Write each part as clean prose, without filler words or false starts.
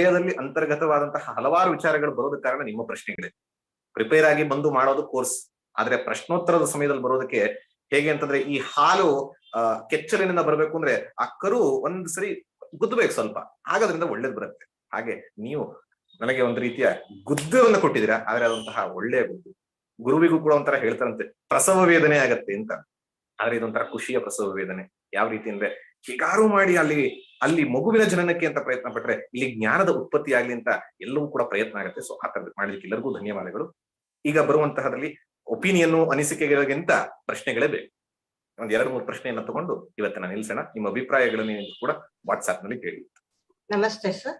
ವಿಷಯದಲ್ಲಿ ಅಂತರ್ಗತವಾದಂತಹ ಹಲವಾರು ವಿಚಾರಗಳು ಬರೋದಕ್ಕೆ ಕಾರಣ ನಿಮ್ಮ ಪ್ರಶ್ನೆಗಳಿದೆ. ಪ್ರಿಪೇರ್ ಆಗಿ ಬಂದು ಮಾಡೋದು ಕೋರ್ಸ್, ಆದ್ರೆ ಪ್ರಶ್ನೋತ್ತರದ ಸಮಯದಲ್ಲಿ ಬರೋದಕ್ಕೆ ಹೇಗೆ ಅಂತಂದ್ರೆ ಈ ಹಾಲು ಕೆಚ್ಚಲಿನಿಂದ ಬರ್ಬೇಕು ಅಂದ್ರೆ ಆ ಕರು ಒಂದ್ ಸರಿ ಗುದ್ದಬೇಕು ಸ್ವಲ್ಪ, ಆಗೋದ್ರಿಂದ ಒಳ್ಳೇದ್ ಬರುತ್ತೆ. ಹಾಗೆ ನೀವು ನನಗೆ ಒಂದು ರೀತಿಯ ಗುದ್ದವನ್ನು ಕೊಟ್ಟಿದ್ದೀರಾ, ಆದ್ರೆ ಅದಂತಹ ಒಳ್ಳೆಯ ಗುದ್ದು. ಗುರುವಿಗೂ ಕೂಡ ಒಂಥರ ಹೇಳ್ತಾರಂತೆ ಪ್ರಸವ ವೇದನೆ ಆಗತ್ತೆ ಅಂತ, ಆದ್ರೆ ಇದೊಂಥರ ಖುಷಿಯ ಪ್ರಸವ ವೇದನೆ. ಯಾವ ರೀತಿ ಅಂದ್ರೆ ಹೇಗಾರು ಮಾಡಿ ಅಲ್ಲಿ ಮಗುವಿನ ಜನನಕ್ಕೆ ಅಂತ ಪ್ರಯತ್ನ ಪಟ್ರೆ ಇಲ್ಲಿ ಜ್ಞಾನದ ಉತ್ಪತ್ತಿ ಆಗ್ಲಿ ಅಂತ ಎಲ್ಲವೂ ಕೂಡ ಪ್ರಯತ್ನ ಆಗುತ್ತೆ. ಸೊ ಆ ತರ ಮಾಡ್ಲಿಕ್ಕೆ ಎಲ್ಲರಿಗೂ ಧನ್ಯವಾದಗಳು. ಈಗ ಬರುವಂತಹದ್ರಲ್ಲಿ ಒಪಿನಿಯನ್ ಅನಿಸಿಕೆಗಳಿಗಿಂತ ಪ್ರಶ್ನೆಗಳೇ ಬೇಕು. ಒಂದ್ 2-3 ಪ್ರಶ್ನೆಯನ್ನ ತಗೊಂಡು ಇವತ್ತಿನ ನಿಲ್ಸೋಣ. ನಿಮ್ಮ ಅಭಿಪ್ರಾಯಗಳನ್ನು ಕೂಡ ವಾಟ್ಸ್ಆಪ್ ನಲ್ಲಿ ಕೇಳಿ. ನಮಸ್ತೆ ಸರ್.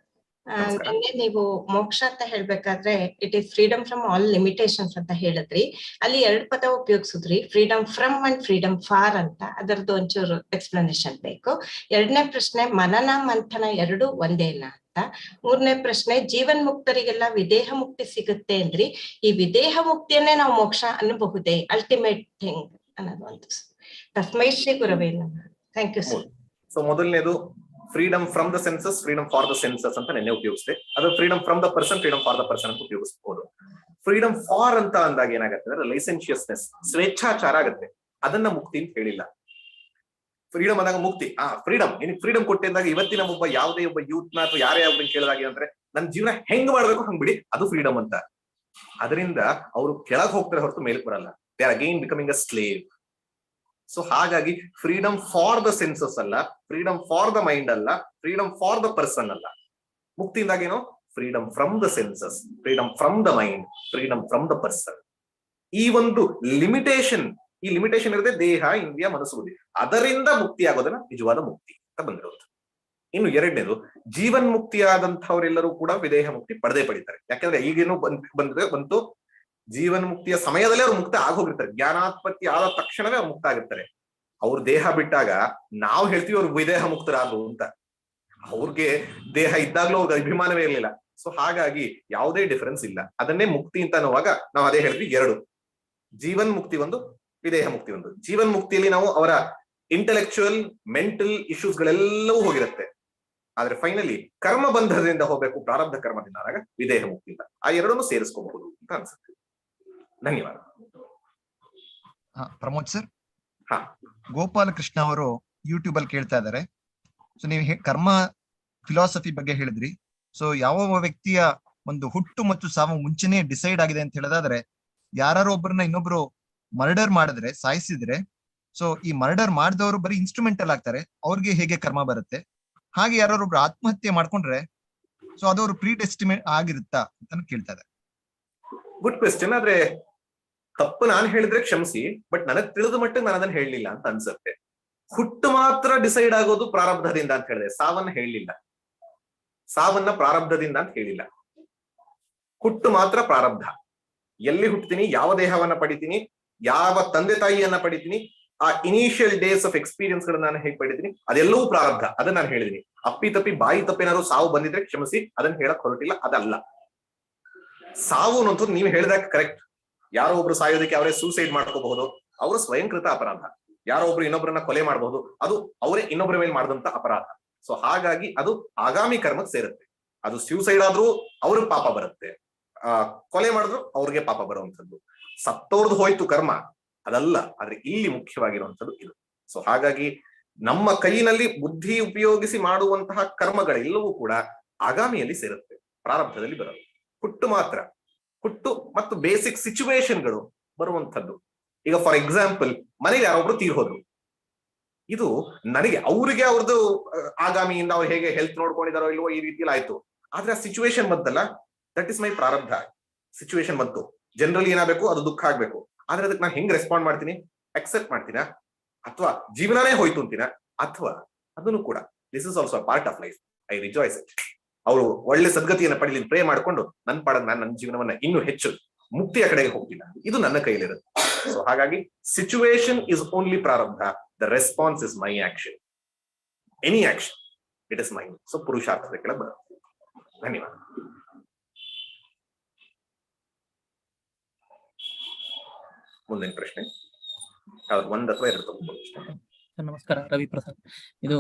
ನಿನ್ನೆ ನೀವು ಮೋಕ್ಷ ಅಂತ ಹೇಳ್ಬೇಕಾದ್ರೆ it is freedom from all limitations ಅಂತ ಹೇಳಿದ್ರಿ. ಅಲ್ಲಿ 2 ಪದ ಉಪಯೋಗಿಸಿದ್ರಿ, freedom from and freedom for ಅಂತ. ಅದರದ್ದು ಒಂಚೂರು ಎಕ್ಸ್ಪ್ಲನೇಷನ್ ಬೇಕು. 2ನೇ ಪ್ರಶ್ನೆ, ಮನನ ಮಂಥನ 2 ಒಂದೇನಾ ಅಂತ. 3ನೇ ಪ್ರಶ್ನೆ, ಜೀವನ್ ಮುಕ್ತರಿಗೆಲ್ಲ ವಿದೇಹ ಮುಕ್ತಿ ಸಿಗುತ್ತೆ ಅಂದ್ರಿ. ಈ ವಿದೇಹ ಮುಕ್ತಿಯನ್ನೇ ನಾವು ಮೋಕ್ಷ ಅನ್ನಬಹುದೇ, ಅಲ್ಟಿಮೇಟ್ ಥಿಂಗ್ ಅನ್ನೋದು ಒಂದು. ತಸ್ಮೈ ಶ್ರೀ ಗುರವೇ ನಮಃ. Thank you sir. ಸೊ ಮೊದಲನೇದು freedom from the senses, freedom for the senses ಅಂತ ನೆನ್ನೆ ಉಪಯೋಗಿಸಿದೆ. ಅದು freedom from the person, freedom for the person ಅಂತ ಉಪಯೋಗಿಸಬಹುದು. ಫ್ರೀಡಮ್ ಫಾರ್ ಅಂತ ಅಂದಾಗ ಏನಾಗುತ್ತೆ ಅಂದ್ರೆ ಲೈಸೆನ್ಶಿಯಸ್ನೆಸ್, ಸ್ವೇಚ್ಛಾಚಾರ ಆಗುತ್ತೆ. ಅದನ್ನ ಮುಕ್ತಿ ಅಂತ ಹೇಳಿಲ್ಲ. ಫ್ರೀಡಮ್ ಅಂದಾಗ ಮುಕ್ತಿ, ಫ್ರೀಡಮ್ ನಿನಗೆ ಫ್ರೀಡಮ್ ಕೊಟ್ಟಿದ್ದಾಗ ಇವತ್ತಿನ ಯಾವುದೇ ಒಬ್ಬ ಯೂತ್ ನ ಅಥವಾ ಯಾರೇ ಒಬ್ಬ ಕೇಳಿದಾಗ ಅಂದ್ರೆ ನನ್ನ ಜೀವನ ಹೆಂಗ್ ಮಾಡ್ಬೇಕು ಹಂಗ್ ಬಿಡಿ, ಅದು ಫ್ರೀಡಮ್ ಅಂತ. ಅದರಿಂದ ಅವರು ಕೆಳಗೆ ಹೋಗ್ತಾರೆ ಹೊರತು ಮೇಲಕ್ಕೆ ಬರಲ್ಲ. They are again becoming a slave. So ಹಾಗಾಗಿ ಫ್ರೀಡಮ್ ಫಾರ್ ದ ಸೆನ್ಸಸ್ ಅಲ್ಲ, ಫ್ರೀಡಮ್ ಫಾರ್ ದ ಮೈಂಡ್ ಅಲ್ಲ, ಫ್ರೀಡಮ್ ಫಾರ್ ದ ಪರ್ಸನ್ ಅಲ್ಲ. ಮುಕ್ತಿಯಿಂದಾಗ ಏನು, freedom from the senses, freedom from the mind, freedom from the person. ಈ ಒಂದು limitation ಇರದೆ ದೇಹ, ಇಂದ್ರಿಯ, ಮನಸ್ಸು, ಬುದ್ಧಿ, ಅದರಿಂದ ಮುಕ್ತಿ ಆಗೋದನ್ನ ನಿಜವಾದ ಮುಕ್ತಿ ಅಂತ ಬಂದಿರೋದು. ಇನ್ನು 2ನೇದು, ಜೀವನ್ ಮುಕ್ತಿಯಾದಂಥವರೆಲ್ಲರೂ ಕೂಡ ವಿದೇಹ ಮುಕ್ತಿ ಪಡೆತಾರೆ. ಯಾಕಂದ್ರೆ ಈಗೇನು ಬಂತು ಜೀವನ್ ಮುಕ್ತಿಯ ಸಮಯದಲ್ಲೇ ಅವ್ರು ಮುಕ್ತ ಆಗೋಗಿರ್ತಾರೆ. ಜ್ಞಾನಾತ್ಪತ್ತಿ ಆದ ತಕ್ಷಣವೇ ಅವ್ರು ಮುಕ್ತ ಆಗಿರ್ತಾರೆ. ಅವ್ರ ದೇಹ ಬಿಟ್ಟಾಗ ನಾವು ಹೇಳ್ತೀವಿ ಅವ್ರು ವಿದೇಹ ಮುಕ್ತರಾದ್ರು ಅಂತ. ಅವ್ರಿಗೆ ದೇಹ ಇದ್ದಾಗ್ಲೂ ಅವ್ರಿಗೆ ಅಭಿಮಾನವೇ ಇರಲಿಲ್ಲ. ಸೊ ಹಾಗಾಗಿ ಯಾವುದೇ ಡಿಫರೆನ್ಸ್ ಇಲ್ಲ. ಅದನ್ನೇ ಮುಕ್ತಿ ಅಂತ ಅನ್ನುವಾಗ ನಾವು ಅದೇ ಹೇಳ್ತೀವಿ 2, ಜೀವನ್ ಮುಕ್ತಿ ಒಂದು, ವಿದೇಹ ಮುಕ್ತಿ ಒಂದು. ಜೀವನ್ ಮುಕ್ತಿಯಲ್ಲಿ ನಾವು ಅವರ ಇಂಟೆಲೆಕ್ಚುಯಲ್ ಮೆಂಟಲ್ ಇಶ್ಯೂಸ್ ಗಳೆಲ್ಲವೂ ಹೋಗಿರುತ್ತೆ. ಆದ್ರೆ ಫೈನಲಿ ಕರ್ಮ ಬಂಧದಿಂದ ಹೋಗ್ಬೇಕು, ಪ್ರಾರಬ್ಧ ಕರ್ಮದಿಂದ ಆದಾಗ ವಿದೇಹ ಮುಕ್ತಿ ಇಲ್ಲ. ಆ 2 ಸೇರಿಸ್ಕೋಬಹುದು ಅಂತ ಅನ್ಸುತ್ತೆ. ಧನ್ಯವಾದ. ಪ್ರಮೋದ್ ಸರ್, ಗೋಪಾಲಕೃಷ್ಣ ಅವರು ಯೂಟ್ಯೂಬ್ ಅಲ್ಲಿ ಕೇಳ್ತಾ ಇದ್ದಾರೆ. ಸೊ ನೀವು ಕರ್ಮ ಫಿಲಾಸಫಿ ಬಗ್ಗೆ ಹೇಳಿದ್ರಿ. ಸೊ ಯಾವ ವ್ಯಕ್ತಿಯ ಒಂದು ಹುಟ್ಟು ಮತ್ತು ಸಾವು ಮುಂಚೆನೆ ಡಿಸೈಡ್ ಆಗಿದೆ ಅಂತ ಹೇಳೋದಾದ್ರೆ, ಯಾರು ಒಬ್ಬರನ್ನ ಇನ್ನೊಬ್ರು ಮರ್ಡರ್ ಮಾಡಿದ್ರೆ, ಸಾಯಿಸಿದ್ರೆ, ಸೊ ಈ ಮರ್ಡರ್ ಮಾಡಿದವರು ಬರೀ ಇನ್ಸ್ಟ್ರೂಮೆಂಟಲ್ ಆಗ್ತಾರೆ, ಅವ್ರಿಗೆ ಹೇಗೆ ಕರ್ಮ ಬರುತ್ತೆ? ಹಾಗೆ ಯಾರೊಬ್ರು ಆತ್ಮಹತ್ಯೆ ಮಾಡ್ಕೊಂಡ್ರೆ ಸೊ ಅದವ್ರು ಪ್ರೀ ಡೆಸ್ಟಿಮೇಟ್ ಆಗಿರುತ್ತಾ ಅಂತ ಕೇಳ್ತಾ ಇದ್ದಾರೆ. Good question. ಆದ್ರೆ ತಪ್ಪು ನಾನು ಹೇಳಿದ್ರೆ ಕ್ಷಮಿಸಿ, ಬಟ್ ನನಗ್ ತಿಳಿದ ಮಟ್ಟಿಗೆ ನಾನು ಅದನ್ನ ಹೇಳಲಿಲ್ಲ ಅಂತ ಅನ್ಸುತ್ತೆ. ಹುಟ್ಟು ಮಾತ್ರ ಡಿಸೈಡ್ ಆಗೋದು ಪ್ರಾರಬ್ಧದಿಂದ ಅಂತ ಹೇಳಿದೆ, ಸಾವನ್ನ ಹೇಳಲಿಲ್ಲ. ಸಾವನ್ನ ಪ್ರಾರಬ್ಧದಿಂದ ಅಂತ ಹೇಳಿಲ್ಲ, ಹುಟ್ಟು ಮಾತ್ರ ಪ್ರಾರಬ್ಧ. ಎಲ್ಲಿ ಹುಟ್ಟತೀನಿ, ಯಾವ ದೇಹವನ್ನ ಪಡಿತೀನಿ, ಯಾವ ತಂದೆ ತಾಯಿಯನ್ನ ಪಡಿತೀನಿ, ಆ ಇನಿಷಿಯಲ್ ಡೇಸ್ ಆಫ್ ಎಕ್ಸ್ಪೀರಿಯನ್ಸ್ ಗಳನ್ನ ನಾನು ಹೇಗೆ ಪಡಿತೀನಿ, ಅದೆಲ್ಲವೂ ಪ್ರಾರಬ್ಧ. ಅದನ್ನ ನಾನು ಹೇಳಿದೀನಿ. ಅಪ್ಪಿ ತಪ್ಪಿ ಬಾಯಿ ತಪ್ಪೇನಾದ್ರು ಸಾವು ಬಂದಿದ್ರೆ ಕ್ಷಮಿಸಿ, ಅದನ್ನ ಹೇಳಕ್ ಹೊರಟಿಲ್ಲ, ಅದಲ್ಲ. ಸಾವು ಅನ್ನೋದು ನೀವು ಹೇಳಿದಾಗ ಕರೆಕ್ಟ್. ಯಾರೋ ಒಬ್ರು ಸಾಯೋದಕ್ಕೆ ಅವರೇ ಸೂಸೈಡ್ ಮಾಡ್ಕೋಬಹುದು, ಅವರು ಸ್ವಯಂಕೃತ ಅಪರಾಧ. ಯಾರೋ ಒಬ್ರು ಇನ್ನೊಬ್ಬರನ್ನ ಕೊಲೆ ಮಾಡಬಹುದು, ಅದು ಅವರೇ ಇನ್ನೊಬ್ಬರ ಮೇಲೆ ಮಾಡಿದಂತ ಅಪರಾಧ. ಸೊ ಹಾಗಾಗಿ ಅದು ಆಗಾಮಿ ಕರ್ಮಕ್ಕೆ ಸೇರುತ್ತೆ. ಅದು ಸೂಸೈಡ್ ಆದ್ರೂ ಅವ್ರಿಗೆ ಪಾಪ ಬರುತ್ತೆ, ಕೊಲೆ ಮಾಡಿದ್ರು ಅವ್ರಿಗೆ ಪಾಪ ಬರುವಂತದ್ದು. ಸತ್ತೋರ್ದು ಹೋಯ್ತು ಕರ್ಮ, ಅದಲ್ಲ. ಆದ್ರೆ ಇಲ್ಲಿ ಮುಖ್ಯವಾಗಿರುವಂತದ್ದು ಇದು. ಸೊ ಹಾಗಾಗಿ ನಮ್ಮ ಕೈನಲ್ಲಿ ಬುದ್ಧಿ ಉಪಯೋಗಿಸಿ ಮಾಡುವಂತಹ ಕರ್ಮಗಳೆಲ್ಲವೂ ಕೂಡ ಆಗಾಮಿಯಲ್ಲಿ ಸೇರುತ್ತೆ, ಪ್ರಾರಬ್ಧದಲ್ಲಿ ಬರಲ್ಲ. ಹುಟ್ಟು ಮಾತ್ರ, ಹುಟ್ಟು ಮತ್ತು ಬೇಸಿಕ್ ಸಿಚುವೇಶನ್ಗಳು ಬರುವಂತದ್ದು. ಈಗ ಫಾರ್ ಎಕ್ಸಾಂಪಲ್, ಮನೆಗೆ ಯಾರೊಬ್ರು ತೀರ್ ಹೋದ್ರು, ಇದು ನನಗೆ ಅವ್ರಿಗೆ ಅವ್ರದ್ದು ಆಗಾಮಿಯಿಂದ ಅವ್ರು ಹೇಗೆ ಹೆಲ್ತ್ ನೋಡ್ಕೊಂಡಿದಾರೋ ಇಲ್ವೋ ಈ ರೀತಿಯಲ್ಲಿ ಆಯ್ತು. ಆದ್ರೆ ಆ ಸಿಚುವೇಶನ್ ಬಂತಲ್ಲ, ದಟ್ ಇಸ್ ಮೈ ಪ್ರಾರಬ್ಧ. ಸಿಚುವೇಶನ್ ಬಂತು, ಜನರಲಿ ಏನಾಗಬೇಕು, ಅದು ದುಃಖ ಆಗ್ಬೇಕು. ಆದ್ರೆ ಅದಕ್ಕೆ ನಾನು ಹೆಂಗ್ ರೆಸ್ಪಾಂಡ್ ಮಾಡ್ತೀನಿ? ಅಕ್ಸೆಪ್ಟ್ ಮಾಡ್ತೀನಾ, ಅಥವಾ ಜೀವನನೇ ಹೋಯ್ತು ಅಂತೀನ, ಅಥವಾ ಅದನ್ನು ಕೂಡ this is also part of life, I rejoice it. ಅವರು ಒಳ್ಳೆ ಸದ್ಗತಿಯನ್ನು ಪಡೀಲಿ ಪ್ರೇ ಮಾಡ್ಕೊಂಡು ನನ್ನ ಪಾಡಗ್ ನಾನು ನನ್ನ ಜೀವನವನ್ನ ಇನ್ನೂ ಹೆಚ್ಚು ಮುಕ್ತಿಯ ಕಡೆಗೆ ಹೋಗ್ತೀನಿ, ಇದು ನನ್ನ ಕೈಲಿರುತ್ತೆ. ಸೊ ಹಾಗಾಗಿ ಸಿಚುವೇಶನ್ ಇಸ್ ಓನ್ಲಿ ಪ್ರಾರಬ್ಧ, the response is my action. Any action it is mine. So ಪುರುಷಾರ್ಥದ ಕೆಳಗೆ ಬರುತ್ತೆ. ಧನ್ಯವಾದ. ಮುಂದಿನ ಪ್ರಶ್ನೆ ಯಾವ್ದು, 1 ಅಥವಾ 2 ತಗೊಂಡು. ನಮಸ್ಕಾರ, ರವಿ ಪ್ರಸಾದ್. ಇದು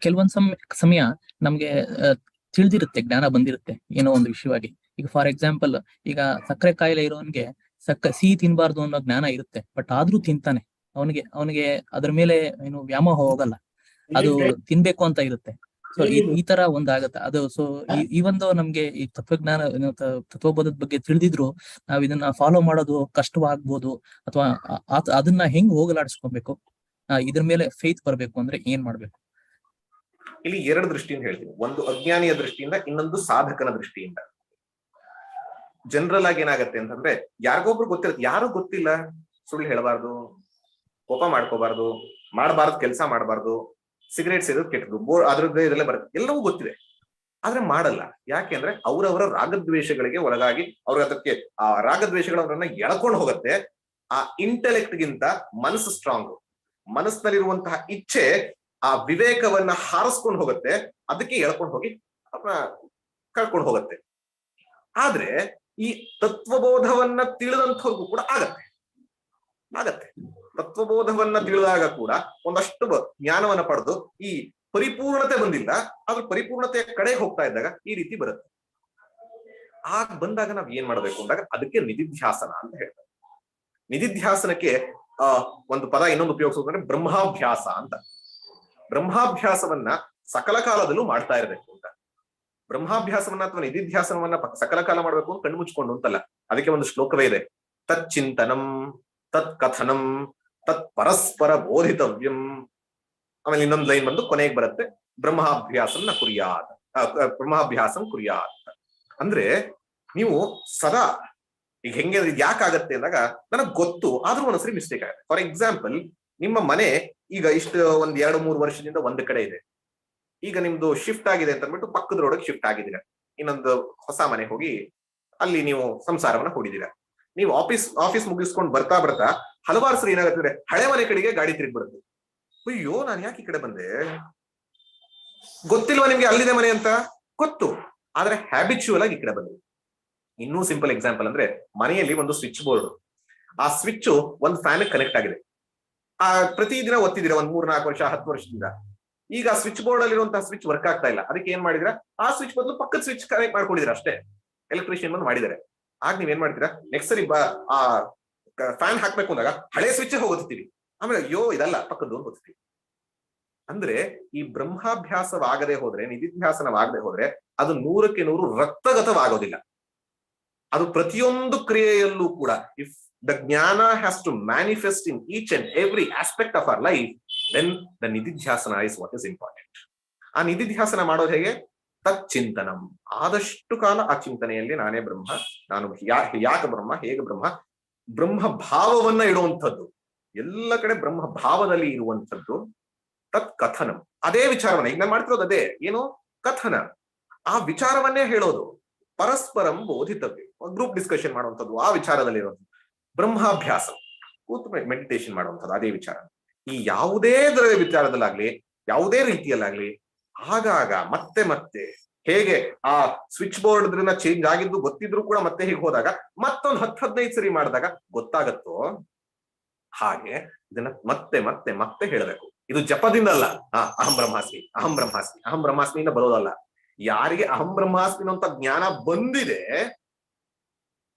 ಕೆಲವೊಂದ್ ಸಮಯ ನಮ್ಗೆ ತಿಳಿದಿರುತ್ತೆ, ಜ್ಞಾನ ಬಂದಿರುತ್ತೆ ಏನೋ ಒಂದು ವಿಷಯವಾಗಿ. ಈಗ ಫಾರ್ ಎಕ್ಸಾಂಪಲ್, ಈಗ ಸಕ್ಕರೆ ಕಾಯಿಲೆ ಇರೋನ್ಗೆ ಸಿಹಿ ತಿನ್ಬಾರ್ದು ಅನ್ನೋ ಜ್ಞಾನ ಇರುತ್ತೆ, ಬಟ್ ಆದ್ರೂ ತಿಂತಾನೆ. ಅವನಿಗೆ ಅದ್ರ ಮೇಲೆ ಏನು ವ್ಯಾಮೋಹ ಹೋಗಲ್ಲ, ಅದು ತಿನ್ಬೇಕು ಅಂತ ಇರುತ್ತೆ. ಸೊ ಈ ತರ ಒಂದಾಗತ್ತೆ ಅದು. ಸೊ ಈ ಒಂದು ನಮ್ಗೆ ಈ ತತ್ವಜ್ಞಾನ ತತ್ವಬೋಧದ ಬಗ್ಗೆ ತಿಳಿದಿದ್ರು ನಾವ್ ಇದನ್ನ ಫಾಲೋ ಮಾಡೋದು ಕಷ್ಟವಾಗ್ಬೋದು, ಅಥವಾ ಅದನ್ನ ಹೆಂಗ್ ಹೋಗಲಾಡಿಸ್ಕೊಬೇಕು, ಇದ್ರ ಮೇಲೆ ಫೇತ್ ಬರ್ಬೇಕು ಅಂದ್ರೆ ಏನ್ ಮಾಡ್ಬೇಕು? ಇಲ್ಲಿ ಎರಡು ದೃಷ್ಟಿಯಿಂದ ಹೇಳ್ತೀನಿ. ಒಂದು ಅಜ್ಞಾನಿಯ ದೃಷ್ಟಿಯಿಂದ, ಇನ್ನೊಂದು ಸಾಧಕನ ದೃಷ್ಟಿಯಿಂದ. ಜನರಲ್ ಆಗಿ ಏನಾಗತ್ತೆ ಅಂತಂದ್ರೆ, ಯಾರಿಗೊಬ್ರು ಗೊತ್ತಿರುತ್ತೆ, ಯಾರು ಗೊತ್ತಿಲ್ಲ, ಸುಳ್ಳು ಹೇಳಬಾರ್ದು, ಕೋಪ ಮಾಡ್ಕೋಬಾರ್ದು, ಮಾಡಬಾರ್ದು ಕೆಲಸ ಮಾಡಬಾರ್ದು, ಸಿಗರೇಟ್ ಸೇದೋದು ಕೆಟ್ಟದ್ದು, ಅದ್ರದ್ದು ಇದೆಲ್ಲ ಬರುತ್ತೆ, ಎಲ್ಲವೂ ಗೊತ್ತಿದೆ, ಆದ್ರೆ ಮಾಡಲ್ಲ. ಯಾಕೆಂದ್ರೆ ಅವರವರ ರಾಗದ್ವೇಷಗಳಿಗೆ ಒಳಗಾಗಿ ಅದಕ್ಕೆ ಆ ರಾಗದ್ವೇಷಗಳವರನ್ನ ಎಳ್ಕೊಂಡು ಹೋಗುತ್ತೆ. ಆ ಇಂಟೆಲೆಕ್ಟ್ ಗಿಂತ ಮನಸ್ಸು ಸ್ಟ್ರಾಂಗ್. ಮನಸ್ಸಿನಲ್ಲಿರುವಂತಹ ಇಚ್ಛೆ ಆ ವಿವೇಕವನ್ನ ಹಾರಿಸ್ಕೊಂಡು ಹೋಗುತ್ತೆ, ಅದಕ್ಕೆ ಎಳ್ಕೊಂಡು ಹೋಗಿ ಕಳ್ಕೊಂಡು ಹೋಗುತ್ತೆ. ಆದ್ರೆ ಈ ತತ್ವಬೋಧವನ್ನ ತಿಳಿದಂಥವ್ರಿಗೂ ಕೂಡ ಆಗತ್ತೆ. ತತ್ವಬೋಧವನ್ನ ತಿಳಿದಾಗ ಕೂಡ ಒಂದಷ್ಟು ಜ್ಞಾನವನ್ನ ಪಡೆದು ಈ ಪರಿಪೂರ್ಣತೆ ಬಂದಿಲ್ಲ, ಆದ್ರೂ ಪರಿಪೂರ್ಣತೆಯ ಕಡೆ ಹೋಗ್ತಾ ಇದ್ದಾಗ ಈ ರೀತಿ ಬರುತ್ತೆ. ಆಗ ಬಂದಾಗ ನಾವ್ ಏನ್ ಮಾಡ್ಬೇಕು ಅಂದಾಗ ಅದಕ್ಕೆ ನಿಧಿಧ್ಯಾಸನ ಅಂತ ಹೇಳ್ತಾರೆ. ನಿಧಿಧ್ಯಾಸನಕ್ಕೆ ಒಂದು ಪದ ಇನ್ನೊಂದು ಉಪಯೋಗಿಸೋದಂದ್ರೆ ಬ್ರಹ್ಮಾಭ್ಯಾಸ ಅಂತ. ಬ್ರಹ್ಮಾಭ್ಯಾಸವನ್ನ ಸಕಲ ಕಾಲದಲ್ಲೂ ಮಾಡ್ತಾ ಇರಬೇಕು ಅಂತ. ಬ್ರಹ್ಮಾಭ್ಯಾಸವನ್ನ ಅಥವಾ ನಿಧಿಧ್ಯಾಸನವನ್ನ ಸಕಲ ಕಾಲ ಮಾಡ್ಬೇಕು ಅಂತ ಕಣ್ಣು ಮುಚ್ಕೊಂಡು ಅಂತಲ್ಲ. ಅದಕ್ಕೆ ಒಂದು ಶ್ಲೋಕವೇ ಇದೆ, ತತ್ ಚಿಂತನಂ ತತ್ ಕಥನಂ ತತ್ ಪರಸ್ಪರ ಬೋಧಿತವ್ಯಂ. ಆಮೇಲೆ ಇನ್ನೊಂದು ಲೈನ್ ಬಂದು ಕೊನೆಗೆ ಬರುತ್ತೆ, ಬ್ರಹ್ಮಾಭ್ಯಾಸಂ ಕುರ್ಯಾತ್. ಅಂದ್ರೆ ನೀವು ಸದಾ ಈಗ ಹೆಂಗೆ ಯಾಕಾಗತ್ತೆ ಅಂದಾಗ ನನಗ್ ಗೊತ್ತು, ಆದ್ರೂ ಒಂದ್ಸರಿ ಮಿಸ್ಟೇಕ್ ಆಗುತ್ತೆ. ಫಾರ್ ಎಕ್ಸಾಂಪಲ್, ನಿಮ್ಮ ಮನೆ ಈಗ ಇಷ್ಟು ಒಂದ್ 2-3 ವರ್ಷದಿಂದ ಒಂದ್ ಕಡೆ ಇದೆ. ಈಗ ನಿಮ್ದು ಶಿಫ್ಟ್ ಆಗಿದೆ ಅಂತ ಅಂದ್ಬಿಟ್ಟು ಪಕ್ಕದ ರೋಡ್ ಶಿಫ್ಟ್ ಆಗಿದ್ದೀರಾ, ಇನ್ನೊಂದು ಹೊಸ ಮನೆ ಹೋಗಿ ಅಲ್ಲಿ ನೀವು ಸಂಸಾರವನ್ನ ಹೂಡಿದ್ದೀರಾ. ನೀವು ಆಫೀಸ್ ಮುಗಿಸ್ಕೊಂಡು ಬರ್ತಾ ಹಲವಾರು ಸರಿ ಏನಾಗುತ್ತೆ, ಹಳೆ ಮನೆ ಕಡೆಗೆ ಗಾಡಿ ತಿರುಗಿ ಬರುತ್ತೆ. ಅಯ್ಯೋ, ನಾನು ಯಾಕೆ ಈ ಕಡೆ ಬಂದೆ? ಗೊತ್ತಿಲ್ವಾ ನಿಮ್ಗೆ ಅಲ್ಲಿದೆ ಮನೆ ಅಂತ? ಗೊತ್ತು, ಆದ್ರೆ ಹ್ಯಾಬಿಚುವಲ್ ಆಗಿ ಈ ಕಡೆ ಬಂದ್ರಿ. ಇನ್ನೂ ಸಿಂಪಲ್ ಎಕ್ಸಾಂಪಲ್ ಅಂದ್ರೆ, ಮನೆಯಲ್ಲಿ ಒಂದು ಸ್ವಿಚ್ ಬೋರ್ಡ್, ಆ ಸ್ವಿಚ್ ಒಂದು ಫ್ಯಾನ್ ಕನೆಕ್ಟ್ ಆಗಿದೆ. ಪ್ರತಿದಿನ ಒತ್ತಿದ್ದೀರಾ ಒಂದ್ 3-4 ವರ್ಷ 10 ವರ್ಷದಿಂದ. ಈಗ ಸ್ವಿಚ್ ಬೋರ್ಡ್ ಅಲ್ಲಿರುವಂತಹ ಸ್ವಿಚ್ ವರ್ಕ್ ಆಗ್ತಾ ಇಲ್ಲ. ಅದಕ್ಕೆ ಏನ್ ಮಾಡಿದ್ರ, ಆ ಸ್ವಿಚ್ ಬದಲು ಪಕ್ಕದ ಸ್ವಿಚ್ ಕನೆಕ್ಟ್ ಮಾಡ್ಕೊಂಡಿದ್ರ ಅಷ್ಟೇ. ಎಲೆಕ್ಟ್ರಿಷಿಯನ್ ಬಂದು ಮಾಡಿದ್ದಾರೆ. ಆಗ ನೀವ್ ಏನ್ ಮಾಡ್ತೀರಾ, ನೆಕ್ಸ್ಟ್ ಸರಿ ಆ ಫ್ಯಾನ್ ಹಾಕ್ಬೇಕು ಅಂದಾಗ ಹಳೆ ಸ್ವಿಚ್ ಹೋಗುತ್ತೀವಿ, ಆಮೇಲೆ ಅಯ್ಯೋ ಇದಲ್ಲ ಪಕ್ಕದ್ದು ಅಂತ ಓದ್ತೀವಿ. ಅಂದ್ರೆ ಈ ಬ್ರಹ್ಮಾಭ್ಯಾಸವಾಗದೆ ಹೋದ್ರೆ, ನಿಧಿಧ್ಯಾಸನವಾಗದೆ ಹೋದ್ರೆ ಅದು 100% ರಕ್ತಗತವಾಗೋದಿಲ್ಲ. ಅದು ಪ್ರತಿಯೊಂದು ಕ್ರಿಯೆಯಲ್ಲೂ ಕೂಡ, ಇಫ್ ದ ಜ್ಞಾನ has to manifest in each and every aspect of our life, then the ನಿಧಿಧ್ಯಾಸನ ಇಸ್ ವಾಟ್ ಇಸ್ ಇಂಪಾರ್ಟೆಂಟ್. ಆ ನಿಧಿಧ್ಯಾಸನ ಮಾಡೋದು ಹೇಗೆ? ತಚ್ಚಿಂತನಂ. ಆದಷ್ಟು ಕಾಲ ಆ ಚಿಂತನೆಯಲ್ಲಿ ನಾನೇ ಬ್ರಹ್ಮ, ನಾನು ಯಾಕೆ ಬ್ರಹ್ಮ, ಹೇಗೆ ಬ್ರಹ್ಮ, ಬ್ರಹ್ಮ ಭಾವವನ್ನ ಇಡುವಂಥದ್ದು, ಎಲ್ಲ ಕಡೆ ಬ್ರಹ್ಮ ಭಾವದಲ್ಲಿ ಇರುವಂಥದ್ದು. ತತ್ ಕಥನಂ, ಅದೇ ವಿಚಾರವನ್ನ ಈಗ ನಾನು ಮಾಡ್ತಿರೋದು ಅದೇ, ಏನು ಕಥನ, ಆ ವಿಚಾರವನ್ನೇ ಹೇಳೋದು. ಪರಸ್ಪರಂ ಬೋಧಿತವ್ಯ, ಗ್ರೂಪ್ ಡಿಸ್ಕಷನ್ ಮಾಡುವಂಥದ್ದು ಆ ವಿಚಾರದಲ್ಲಿ ಇರುವಂಥದ್ದು. ಬ್ರಹ್ಮಾಭ್ಯಾಸ, ಕೂತು ಮೆಡಿಟೇಷನ್ ಮಾಡುವಂಥದ್ದು ಅದೇ ವಿಚಾರ. ಈ ಯಾವುದೇ ವಿಚಾರದಲ್ಲಾಗ್ಲಿ, ಯಾವುದೇ ರೀತಿಯಲ್ಲಾಗ್ಲಿ ಆಗಾಗ ಮತ್ತೆ ಮತ್ತೆ ಹೇಗೆ ಆ ಸ್ವಿಚ್ ಬೋರ್ಡ್ ಚೇಂಜ್ ಆಗಿದ್ದು ಗೊತ್ತಿದ್ರು ಕೂಡ ಮತ್ತೆ ಹೀಗೆ ಹೋದಾಗ ಮತ್ತೊಂದು 10-15 ಸರಿ ಮಾಡಿದಾಗ ಗೊತ್ತಾಗತ್ತೋ, ಹಾಗೆ ಇದನ್ನ ಮತ್ತೆ ಮತ್ತೆ ಮತ್ತೆ ಹೇಳಬೇಕು. ಇದು ಜಪದಿಂದ ಅಲ್ಲ. ಅಹಂ ಬ್ರಹ್ಮಾಸ್ಮಿ, ಅಹಂ ಬ್ರಹ್ಮಾಸ್ಮಿ, ಅಹಂ ಬ್ರಹ್ಮಾಸ್ಮಿಯಿಂದ ಬರೋದಲ್ಲ. ಯಾರಿಗೆ ಅಹಂ ಬ್ರಹ್ಮಾಸ್ಮಿ ಅಂತ ಜ್ಞಾನ ಬಂದಿದೆ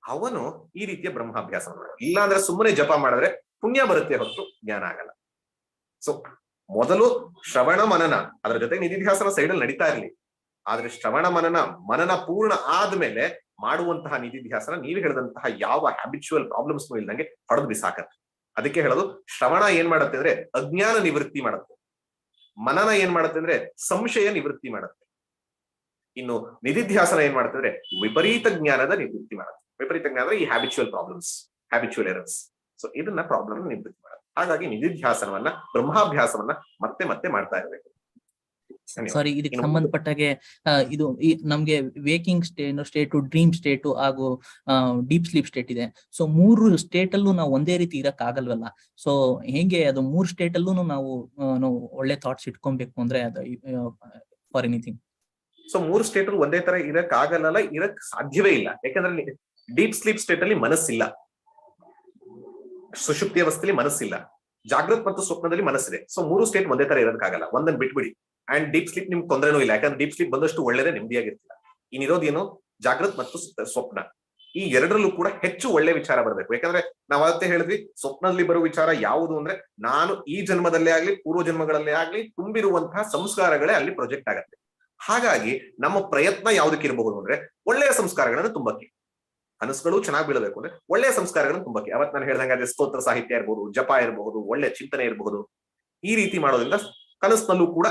ಅವನು ಈ ರೀತಿಯ ಬ್ರಹ್ಮಾಭ್ಯಾಸ ಮಾಡ. ಇಲ್ಲ ಅಂದ್ರೆ ಸುಮ್ಮನೆ ಜಪ ಮಾಡಿದ್ರೆ ಪುಣ್ಯ ಬರುತ್ತೆ ಹೊರತು ಜ್ಞಾನ ಆಗಲ್ಲ. ಸೊ ಮೊದಲು ಶ್ರವಣ ಮನನ, ಅದರ ಜೊತೆ ನಿಧಿಧ್ಯಾಸನ ಸೈಡಲ್ಲಿ ನಡೀತಾ ಇರ್ಲಿ. ಆದ್ರೆ ಶ್ರವಣ ಮನನ ಪೂರ್ಣ ಆದ್ಮೇಲೆ ಮಾಡುವಂತಹ ನಿಧಿಧ್ಯಾಸನ ನೀವು ಹೇಳಿದಂತಹ ಯಾವ ಹ್ಯಾಬಿಚುವಲ್ ಪ್ರಾಬ್ಲಮ್ಸ್ ಇಲ್ದಂಗೆ ಹೊಡೆದು ಬಿಸಾಕತ್ತೆ. ಅದಕ್ಕೆ ಹೇಳೋದು, ಶ್ರವಣ ಏನ್ ಮಾಡತ್ತೆ ಅಂದ್ರೆ ಅಜ್ಞಾನ ನಿವೃತ್ತಿ ಮಾಡುತ್ತೆ, ಮನನ ಏನ್ ಮಾಡುತ್ತೆ ಅಂದ್ರೆ ಸಂಶಯ ನಿವೃತ್ತಿ ಮಾಡುತ್ತೆ. ಇನ್ನು ನಿಧಿಧ್ಯಾಸನ ಏನ್ ಮಾಡುತ್ತೆ ಅಂದ್ರೆ ವಿಪರೀತ ಜ್ಞಾನದ ನಿವೃತ್ತಿ ಮಾಡುತ್ತೆ. ವಿಪರೀತ ಜ್ಞಾನ ಅಂದ್ರೆ ಈ habitual problems, habitual errors. So ಇದನ್ನ ಪ್ರಾಬ್ಲಮ್ ನಿವೃತ್ತಿ ಮಾಡುತ್ತೆ. ಹಾಗಾಗಿ ನಿಧಿಧ್ಯಾಸನವನ್ನ, ಬ್ರಹ್ಮಾಭ್ಯಾಸವನ್ನ ಮತ್ತೆ ಮತ್ತೆ ಮಾಡ್ತಾ ಇರಬೇಕು. ಸಾರಿ, ಇದಕ್ಕೆ ಸಂಬಂಧಪಟ್ಟಾಗೆ ಇದು ನಮ್ಗೆ ವೇಕಿಂಗ್ ಸ್ಟೇಟು, ಡ್ರೀಮ್ ಸ್ಟೇಟು ಹಾಗೂ ಡೀಪ್ ಸ್ಲೀಪ್ ಸ್ಟೇಟ್ ಇದೆ. ಸೊ 3 ಸ್ಟೇಟ್ ಅಲ್ಲೂ ನಾವು ಒಂದೇ ರೀತಿ ಇರಕ್ ಆಗಲ್ವಲ್ಲ. ಸೊ ಹೇಗೆ ಅದು 3 ಸ್ಟೇಟ್ ಅಲ್ಲೂ ನಾವು ಒಳ್ಳೆ ಥಾಟ್ಸ್ ಇಟ್ಕೊಬೇಕು ಅಂದ್ರೆ ಅದು ಫಾರ್ ಎನಿಥಿಂಗ್. ಸೊ 3 ಸ್ಟೇಟ್ ಅಲ್ಲಿ ಒಂದೇ ತರ ಇರಕ್ ಆಗಲ್ಲ, ಇರಕ್ ಸಾಧ್ಯವೇ ಇಲ್ಲ. ಯಾಕಂದ್ರೆ ಡೀಪ್ ಸ್ಲೀಪ್ ಸ್ಟೇಟ್ ಅಲ್ಲಿ ಮನಸ್ಸಿಲ್ಲ, ಸುಷುಪ್ತಿ ಅವಸ್ಥೆಯಲ್ಲಿ ಮನಸ್ಸಿಲ್ಲ, ಜಾಗೃತ್ ಮತ್ತು ಸ್ವಪ್ನದಲ್ಲಿ ಮನಸ್ಸಿದೆ. ಸೊ 3 ಸ್ಟೇಟ್ ಒಂದೇ ತರ ಇರೋದಕ್ಕಾಗಲ್ಲ. ಒಂದನ್ನು ಬಿಟ್ಬಿಡಿ. ಅಂಡ್ ಡೀಪ್ ಸ್ಲೀಪ್ ನಿಮ್ಗೆ ತೊಂದರೆನೂ ಇಲ್ಲ, ಯಾಕಂದ್ರೆ ಡೀಪ್ ಸ್ಲೀಪ್ ಬಂದಷ್ಟು ಒಳ್ಳೇದೇ, ನೆಮ್ಮದಿಯಾಗಿರ್ತಿಲ್ಲ. ಇನ್ನಿರೋದೇನು ಜಾಗೃತ್ ಮತ್ತು ಸ್ವಪ್ನ. ಈ ಎರಡರಲ್ಲೂ ಕೂಡ ಹೆಚ್ಚು ಒಳ್ಳೆ ವಿಚಾರ ಬರಬೇಕು. ಯಾಕಂದ್ರೆ ನಾವ್ ಅವತ್ತೇ ಹೇಳಿದ್ವಿ, ಸ್ವಪ್ನದಲ್ಲಿ ಬರುವ ವಿಚಾರ ಯಾವುದು ಅಂದ್ರೆ ನಾನು ಈ ಜನ್ಮದಲ್ಲೇ ಆಗ್ಲಿ ಪೂರ್ವ ಜನ್ಮಗಳಲ್ಲೇ ಆಗ್ಲಿ ತುಂಬಿರುವಂತಹ ಸಂಸ್ಕಾರಗಳೇ ಅಲ್ಲಿ ಪ್ರೊಜೆಕ್ಟ್ ಆಗತ್ತೆ. ಹಾಗಾಗಿ ನಮ್ಮ ಪ್ರಯತ್ನ ಯಾವ್ದಕ್ಕೆ ಇರಬಹುದು ಅಂದ್ರೆ ಒಳ್ಳೆಯ ಸಂಸ್ಕಾರಗಳನ್ನು ತುಂಬಕ್ಕೆ. ಕನಸುಗಳು ಚೆನ್ನಾಗಿ ಬೀಳಬೇಕು ಅಂದ್ರೆ ಒಳ್ಳೆಯ ಸಂಸ್ಕಾರಗಳನ್ನು ತುಂಬಕ್ಕೆ. ಅವತ್ತು ನಾನು ಹೇಳ್ದಂಗೆ ಅದೇ ಸ್ತೋತ್ರ ಸಾಹಿತ್ಯ ಇರಬಹುದು, ಜಪ ಇರಬಹುದು, ಒಳ್ಳೆ ಚಿಂತನೆ ಇರಬಹುದು. ಈ ರೀತಿ ಮಾಡೋದ್ರಿಂದ ಕನಸಿನಲ್ಲೂ ಕೂಡ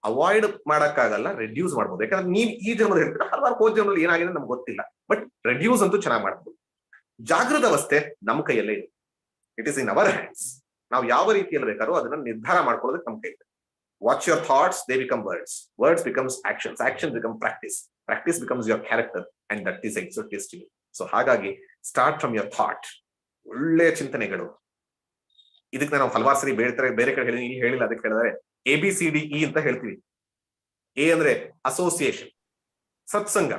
ಅವಾಯ್ಡ್ ಮಾಡಕ್ಕಾಗಲ್ಲ, ರೆಡ್ಯೂಸ್ ಮಾಡ್ಬೋದು. ಯಾಕಂದ್ರೆ ನೀವು ಈ ಜನ್ಮದ ಹೇಳ್ತೀರಾ, ಹಲವಾರು ಹೋದ ಜನ್ಮದಲ್ಲಿ ಏನಾಗಿದೆ ನಮ್ಗೆ ಗೊತ್ತಿಲ್ಲ, ಬಟ್ ರೆಡ್ಯೂಸ್ ಅಂತೂ ಚೆನ್ನಾಗಿ ಮಾಡ್ಬೋದು. ಜಾಗೃತ ಅವಸ್ಥೆ ನಮ್ಮ ಕೈಯಲ್ಲೇ ಇದೆ. It is in our hands. ನಾವು ಯಾವ ರೀತಿಯಲ್ಲಿ ಬೇಕಾದ್ರೂ ಅದನ್ನ ನಿರ್ಧಾರ ಮಾಡ್ಕೊಳ್ಳೋದಕ್ಕೆ ನಮ್ಮ ಕೈ ಇದೆ. Watch your thoughts, they become words, words becomes actions, action become practice, practice becomes your character and that is X destiny. So ಹಾಗಾಗಿ ಸ್ಟಾರ್ಟ್ ಫ್ರಮ್ ಯುವರ್ ಥಾಟ್. ಒಳ್ಳೆಯ ಚಿಂತನೆಗಳು. ಇದಕ್ಕೆ ನಾವು ಹಲವಾರು ಸರಿ ಬೇರೆ ಕಡೆ ಹೇಳಿ ಹೇಳಿಲ್ಲ. ಅದಕ್ಕೆ ಹೇಳಿದ್ರೆ ABCDE ಅಂತ ಹೇಳ್ತೀವಿ. ಎ ಅಂದ್ರೆ ಅಸೋಸಿಯೇಷನ್, ಸತ್ಸಂಗ,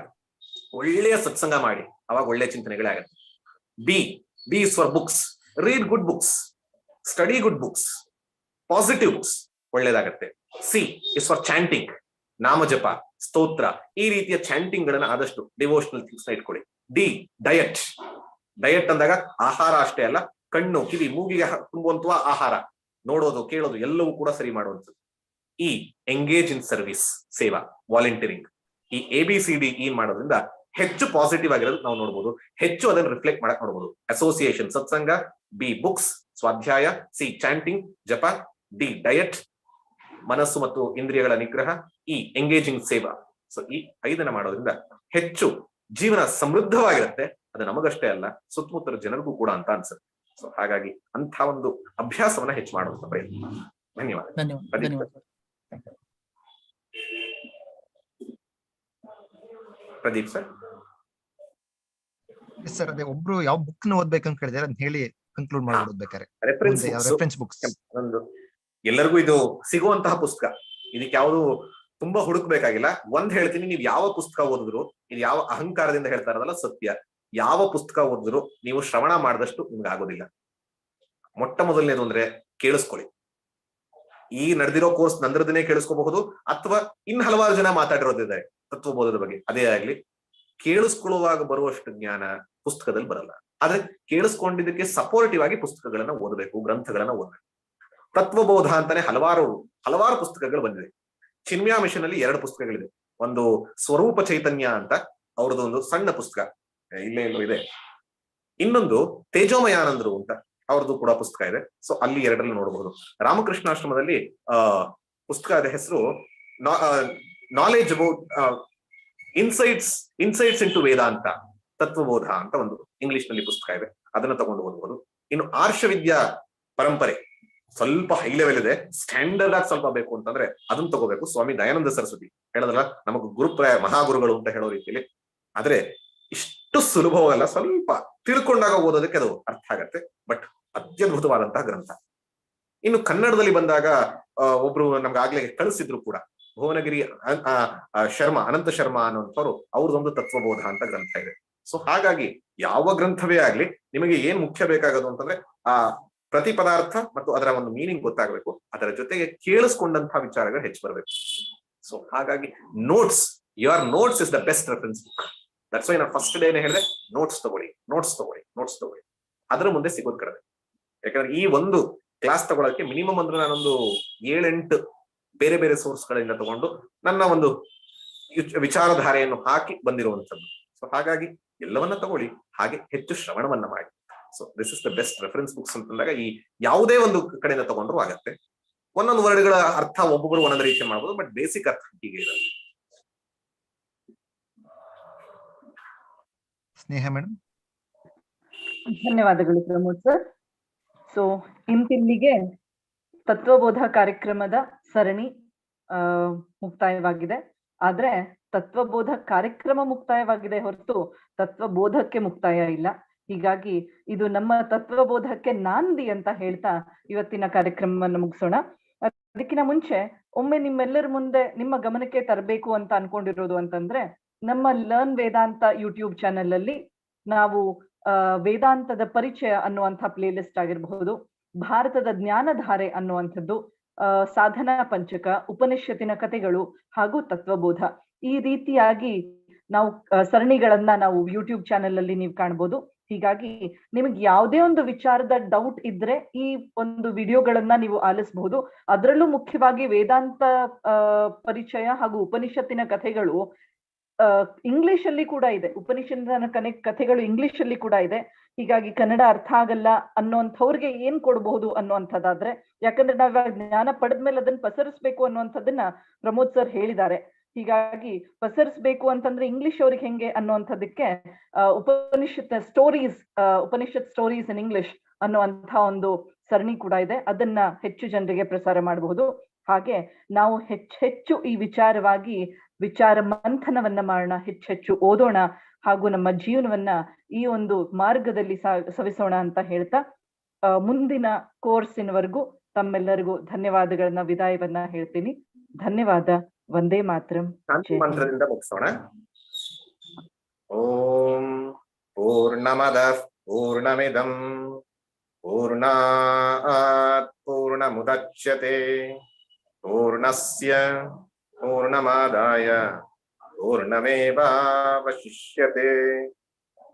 ಒಳ್ಳೆಯ ಸತ್ಸಂಗ ಮಾಡಿ, ಅವಾಗ ಒಳ್ಳೆಯ ಚಿಂತನೆಗಳೇ ಆಗತ್ತೆ. B is for books, read good books, study good books, positive books, ಒಳ್ಳೇದಾಗತ್ತೆ. ಸಿ ಇಸ್ ಫಾರ್ ಚಾಂಟಿಂಗ್, ನಾಮಜಪ, ಸ್ತೋತ್ರ, ಈ ರೀತಿಯ ಚಾಂಟಿಂಗ್ ಗಳನ್ನ ಆದಷ್ಟು ಡಿವೋಷನಲ್ ಥಿಂಗ್ಸ್ ನ ಇಟ್ಕೊಳ್ಳಿ. D diet. ಡಯಟ್ ಅಂದಾಗ ಆಹಾರ ಅಷ್ಟೇ ಅಲ್ಲ, ಕಣ್ಣು, ಕಿವಿ, ಮೂಗಿಗೆ ತುಂಬುವಂತಹ ಆಹಾರ, ನೋಡೋದು, ಕೇಳೋದು ಎಲ್ಲವೂ ಕೂಡ ಸರಿ ಮಾಡುವಂಥದ್ದು. ಈ ಎಂಗೇಜ್ ಇನ್ ಸರ್ವಿಸ್, ಸೇವಾ, ವಾಲಂಟಿಯರಿಂಗ್. ಈ ABCDE ಮಾಡೋದ್ರಿಂದ ಹೆಚ್ಚು ಪಾಸಿಟಿವ್ ಆಗಿರೋದು ನಾವು ನೋಡ್ಬೋದು, ಹೆಚ್ಚು ಅದನ್ನು ರಿಫ್ಲೆಕ್ಟ್ ಮಾಡಕ್ ನೋಡ್ಬೋದು. ಅಸೋಸಿಯೇಷನ್, ಸತ್ಸಂಗ. ಬಿ ಬುಕ್ಸ್, ಸ್ವಾಧ್ಯಾಯ. ಸಿ ಚಾಂಟಿಂಗ್, ಜಪ. ಡಿ ಡಯಟ್, ಮನಸ್ಸು ಮತ್ತು ಇಂದ್ರಿಯಗಳ ನಿಗ್ರಹ. ಈ ಎಂಗೇಜಿಂಗ್ ಸೇವಾ. ಸೊ ಈ 5 ಮಾಡೋದ್ರಿಂದ ಹೆಚ್ಚು ಜೀವನ ಸಮೃದ್ಧವಾಗಿರುತ್ತೆ. ಅದು ನಮಗಷ್ಟೇ ಅಲ್ಲ, ಸುತ್ತಮುತ್ತಲ ಜನರಿಗೂ ಕೂಡ ಅಂತ ಅನ್ಸುತ್ತೆ. ಸೊ ಹಾಗಾಗಿ ಅಂತ ಒಂದು ಅಭ್ಯಾಸವನ್ನ ಹೆಚ್ಚು ಮಾಡುವಂತ ಪ್ರಯತ್ನ. ಧನ್ಯವಾದ. ಪ್ರದೀಪ್ ಸರ್. ಸರ್ ಅದೇ ಒಬ್ರು ಯಾವ ಬುಕ್ ನ ಓದ್ಬೇಕಂತ ಕೇಳಿದ್ರೆ ಅಂತ ಹೇಳಿ ಕನ್ಕ್ಲೂಡ್ ಮಾಡ್ಬೇಕಾರೆ ರೆಫರೆನ್ಸ್ ಬುಕ್ಸ್ ಎಲ್ಲರಿಗೂ ಇದು ಸಿಗುವಂತಹ ಪುಸ್ತಕ. ಇದಕ್ಕೆ ಯಾವುದು ತುಂಬಾ ಹುಡುಕ್ಬೇಕಾಗಿಲ್ಲ. ಒಂದ್ ಹೇಳ್ತೀನಿ, ನೀವು ಯಾವ ಪುಸ್ತಕ ಓದಿದ್ರು, ಇದು ಯಾವ ಅಹಂಕಾರದಿಂದ ಹೇಳ್ತಾ ಇರೋದಲ್ಲ, ಸತ್ಯ. ಯಾವ ಪುಸ್ತಕ ಓದಿದ್ರು ನೀವು ಶ್ರವಣ ಮಾಡಿದಷ್ಟು ನಿಮ್ಗೆ ಆಗೋದಿಲ್ಲ. ಮೊಟ್ಟ ಮೊದಲನೇದು ಅಂದ್ರೆ ಕೇಳಿಸ್ಕೊಳ್ಳಿ. ಈ ನಡೆದಿರೋ ಕೋರ್ಸ್ ನಂದ್ರದನ್ನೇ ಕೇಳಿಸ್ಕೋಬಹುದು, ಅಥವಾ ಇನ್ ಹಲವಾರು ಜನ ಮಾತಾಡಿರೋದಿದೆ ತತ್ವಬೋಧದ ಬಗ್ಗೆ. ಅದೇ ಆಗ್ಲಿ, ಕೇಳಿಸ್ಕೊಳ್ಳುವಾಗ ಬರುವಷ್ಟು ಜ್ಞಾನ ಪುಸ್ತಕದಲ್ಲಿ ಬರಲ್ಲ. ಆದ್ರೆ ಕೇಳಿಸ್ಕೊಂಡಿದ್ದಕ್ಕೆ ಸಪೋರ್ಟಿವ್ ಆಗಿ ಪುಸ್ತಕಗಳನ್ನ ಓದಬೇಕು, ಗ್ರಂಥಗಳನ್ನ ಓದಬೇಕು. ತತ್ವಬೋಧ ಅಂತಾನೆ ಹಲವಾರು ಪುಸ್ತಕಗಳು ಬಂದಿದೆ. ಚಿನ್ಮಯ ಮಿಷನ್ ಅಲ್ಲಿ 2 ಪುಸ್ತಕಗಳಿದೆ. ಒಂದು ಸ್ವರೂಪ ಚೈತನ್ಯ ಅಂತ ಅವ್ರದ್ದು ಒಂದು ಸಣ್ಣ ಪುಸ್ತಕ, ಇಲ್ಲೇ ಎಲ್ಲೋ ಇದೆ. ಇನ್ನೊಂದು ತೇಜೋಮಯಾನಂದರು ಅಂತ ಅವ್ರದ್ದು ಕೂಡ ಪುಸ್ತಕ ಇದೆ. ಸೊ ಅಲ್ಲಿ 2ರಲ್ಲಿ ನೋಡಬಹುದು. ರಾಮಕೃಷ್ಣಾಶ್ರಮದಲ್ಲಿ ಪುಸ್ತಕದ ಹೆಸರು ನಾಲೆಜ್ ಅಬೌಟ್ ಇನ್ಸೈಟ್ಸ್ ಇಂಟು ವೇದಾಂತ, ತತ್ವಬೋಧ ಅಂತ ಒಂದು ಇಂಗ್ಲಿಷ್ ನಲ್ಲಿ ಪುಸ್ತಕ ಇದೆ. ಅದನ್ನ ತಗೊಂಡು ಓದಬಹುದು. ಇನ್ನು ಆರ್ಷವಿದ್ಯಾ ಪರಂಪರೆ ಸ್ವಲ್ಪ ಹೈ ಲೆವೆಲ್ ಇದೆ, ಸ್ಟ್ಯಾಂಡರ್ಡ್ ಆಗಿ ಸ್ವಲ್ಪ ಬೇಕು ಅಂತಂದ್ರೆ ಅದನ್ನ ತಗೋಬೇಕು. ಸ್ವಾಮಿ ದಯಾನಂದ ಸರಸ್ವತಿ ಹೇಳೋದಲ್ಲ, ನಮಗ್ ಗುರುಪ್ರಾಯ ಮಹಾಗುರುಗಳು ಅಂತ ಹೇಳೋ ರೀತಿಯಲ್ಲಿ. ಆದ್ರೆ ಇಷ್ಟು ಸುಲಭವಲ್ಲ, ಸ್ವಲ್ಪ ತಿಳ್ಕೊಂಡಾಗ ಓದೋದಕ್ಕೆ ಅದು ಅರ್ಥ ಆಗತ್ತೆ. ಬಟ್ ಅತ್ಯದ್ಭುತವಾದಂತಹ ಗ್ರಂಥ. ಇನ್ನು ಕನ್ನಡದಲ್ಲಿ ಬಂದಾಗ ಒಬ್ರು ನಮ್ಗೆ ಆಗ್ಲೇ ಕಳಿಸಿದ್ರು ಕೂಡ, ಭುವನಗಿರಿ ಅನಂತ ಶರ್ಮಾ ಅನ್ನೋಂಥವ್ರು, ಅವ್ರದೊಂದು ತತ್ವಬೋಧ ಅಂತ ಗ್ರಂಥ ಇದೆ. ಸೊ ಹಾಗಾಗಿ ಯಾವ ಗ್ರಂಥವೇ ಆಗ್ಲಿ, ನಿಮಗೆ ಏನ್ ಮುಖ್ಯ ಬೇಕಾಗೋದು ಅಂತಂದ್ರೆ ಆ ಪ್ರತಿ ಪದಾರ್ಥ ಮತ್ತು ಅದರ ಒಂದು ಮೀನಿಂಗ್ ಗೊತ್ತಾಗಬೇಕು. ಅದರ ಜೊತೆಗೆ ಕೇಳಿಸ್ಕೊಂಡಂತಹ ವಿಚಾರಗಳು ಹೆಚ್ಚು ಬರಬೇಕು. ಸೊ ಹಾಗಾಗಿ your notes is the best reference book. That's why ನಾನು ಫಸ್ಟ್ ಡೇನೆ ಹೇಳಿದೆ, ನೋಟ್ಸ್ ತಗೊಳ್ಳಿ. ಅದರ ಮುಂದೆ ಸಿಗೋದು ಕಡಿಮೆ. ಯಾಕಂದ್ರೆ ಈ ಒಂದು ಕ್ಲಾಸ್ ತಗೊಳಕ್ಕೆ ಮಿನಿಮಮ್ ಅಂದ್ರೆ ನಾನೊಂದು 7-8 ಬೇರೆ ಬೇರೆ ಸೋರ್ಸ್ ಗಳಿಂದ ತಗೊಂಡು ನನ್ನ ಒಂದು ವಿಚಾರಧಾರೆಯನ್ನು ಹಾಕಿ ಬಂದಿರುವಂತದ್ದು. ಸೊ ಹಾಗಾಗಿ ಎಲ್ಲವನ್ನ ತಗೊಳ್ಳಿ, ಹಾಗೆ ಹೆಚ್ಚು ಶ್ರವಣವನ್ನ ಮಾಡಿ. So this is the best reference books ಅಂತಂದಾಗ ಈ ಯಾವುದೇ ಒಂದು ಕಡೆಯಿಂದ ತಗೊಂಡ್ರು ಆಗತ್ತೆ. ಒಂದೊಂದು ವರ್ಡ್ಗಳ ಅರ್ಥ ಒಬ್ಬೊಬ್ಬರು ಒಂದೊಂದು ರೀತಿ ಮಾಡ್ಬೋದು, ಬಟ್ ಬೇಸಿಕ್ ಅರ್ಥ ಹೀಗೆ ಇರುತ್ತೆ. ಸ್ನೇಹ ಮೇಡಮ್. ಧನ್ಯವಾದಗಳು ಪ್ರಮೋದ್ ಸರ್. ಸೊ ಇಂತಿಲ್ಲಿಗೆ ತತ್ವಬೋಧ ಕಾರ್ಯಕ್ರಮದ ಸರಣಿ ಮುಕ್ತಾಯವಾಗಿದೆ. ಆದ್ರೆ ತತ್ವಬೋಧ ಕಾರ್ಯಕ್ರಮ ಮುಕ್ತಾಯವಾಗಿದೆ ಹೊರತು ತತ್ವಬೋಧಕ್ಕೆ ಮುಕ್ತಾಯ ಇಲ್ಲ. ಹೀಗಾಗಿ ಇದು ನಮ್ಮ ತತ್ವಬೋಧಕ್ಕೆ ನಾಂದಿ ಅಂತ ಹೇಳ್ತಾ ಇವತ್ತಿನ ಕಾರ್ಯಕ್ರಮವನ್ನು ಮುಗಿಸೋಣ. ಅದಕ್ಕಿಂತ ಮುಂಚೆ ಒಮ್ಮೆ ನಿಮ್ಮೆಲ್ಲರ ಮುಂದೆ ನಿಮ್ಮ ಗಮನಕ್ಕೆ ತರಬೇಕು ಅಂತ ಅನ್ಕೊಂಡಿರೋದು ಅಂತಂದ್ರೆ, ನಮ್ಮ ಲರ್ನ್ ವೇದಾಂತ ಯೂಟ್ಯೂಬ್ ಚಾನೆಲ್ ಅಲ್ಲಿ ನಾವು ವೇದಾಂತದ ಪರಿಚಯ ಅನ್ನುವಂಥ ಪ್ಲೇ ಲಿಸ್ಟ್ ಆಗಿರಬಹುದು, ಭಾರತದ ಜ್ಞಾನಧಾರೆ ಅನ್ನುವಂಥದ್ದು, ಸಾಧನಾ ಪಂಚಕ, ಉಪನಿಷತ್ತಿನ ಕಥೆಗಳು ಹಾಗೂ ತತ್ವಬೋಧ. ಈ ರೀತಿಯಾಗಿ ನಾವು ಸರಣಿಗಳನ್ನ ನಾವು ಯೂಟ್ಯೂಬ್ ಚಾನೆಲ್ ಅಲ್ಲಿ ನೀವು ಕಾಣ್ಬೋದು. ಹೀಗಾಗಿ ನಿಮಗೆ ಯಾವುದೇ ಒಂದು ವಿಚಾರದ ಡೌಟ್ ಇದ್ರೆ ಈ ಒಂದು ವಿಡಿಯೋಗಳನ್ನ ನೀವು ಆಲಿಸಬಹುದು. ಅದರಲ್ಲೂ ಮುಖ್ಯವಾಗಿ ವೇದಾಂತ ಪರಿಚಯ ಹಾಗೂ ಉಪನಿಷತ್ತಿನ ಕಥೆಗಳು ಇಂಗ್ಲಿಷ್ ಅಲ್ಲಿ ಕೂಡ ಇದೆ. ಉಪನಿಷತ್ತಿನ ಕಥೆಗಳು ಇಂಗ್ಲಿಷ್ ಅಲ್ಲಿ ಕೂಡ ಇದೆ. ಹೀಗಾಗಿ ಕನ್ನಡ ಅರ್ಥ ಆಗಲ್ಲ ಅನ್ನೋಂಥವ್ರಿಗೆ ಏನ್ ಕೊಡಬಹುದು ಅನ್ನುವಂಥದ್ದಾದ್ರೆ, ಯಾಕಂದ್ರೆ ನಾವ್ ಜ್ಞಾನ ಪಡೆದ್ಮೇಲೆ ಅದನ್ನ ಪಸರಿಸ್ಬೇಕು ಅನ್ನುವಂಥದ್ದನ್ನ ಪ್ರಮೋದ್ ಸರ್ ಹೇಳಿದ್ದಾರೆ. ಹೀಗಾಗಿ ಪಸರಿಸ್ಬೇಕು ಅಂತಂದ್ರೆ ಇಂಗ್ಲಿಷ್ ಅವ್ರಿಗೆ ಹೆಂಗೆ ಅನ್ನುವಂಥದ್ದಕ್ಕೆ ಉಪನಿಷತ್ ಸ್ಟೋರೀಸ್ ಇನ್ ಇಂಗ್ಲಿಷ್ ಅನ್ನುವಂಥ ಒಂದು ಸರಣಿ ಕೂಡ ಇದೆ. ಅದನ್ನ ಹೆಚ್ಚು ಜನರಿಗೆ ಪ್ರಸಾರ ಮಾಡಬಹುದು. ಹಾಗೆ ನಾವು ಹೆಚ್ಚೆಚ್ಚು ಈ ವಿಚಾರವಾಗಿ ವಿಚಾರ ಮಂಥನವನ್ನ ಮಾಡೋಣ, ಹೆಚ್ಚೆಚ್ಚು ಓದೋಣ ಹಾಗೂ ನಮ್ಮ ಜೀವನವನ್ನ ಈ ಒಂದು ಮಾರ್ಗದಲ್ಲಿ ಸವಿಸೋಣ ಅಂತ ಹೇಳ್ತಾ ಮುಂದಿನ ಕೋರ್ಸಿನವರೆಗೂ ತಮ್ಮೆಲ್ಲರಿಗೂ ಧನ್ಯವಾದಗಳನ್ನ, ವಿದಾಯವನ್ನ ಹೇಳ್ತೀನಿ. ಧನ್ಯವಾದ. ವಂದೇ ಮಾತರಂ. ಮಂತ್ರದಿಂದ ಮುಗಿಸೋಣ. ಓಂ ಪೂರ್ಣಮದಃ ಪೂರ್ಣಮಿದಂ ಪೂರ್ಣಾತ್ ಪೂರ್ಣಮುದಚ್ಯತೆ ಪೂರ್ಣಸ್ಯ ಪೂರ್ಣಮಾದಾಯ ಪೂರ್ಣಮೇವಾವಶಿಷ್ಯತೆ.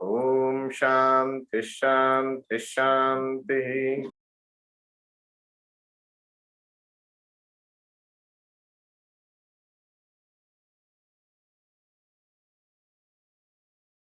ಓಂ ಶಾಂತಿ ಶಾಂತಿ ಶಾಂತಿ.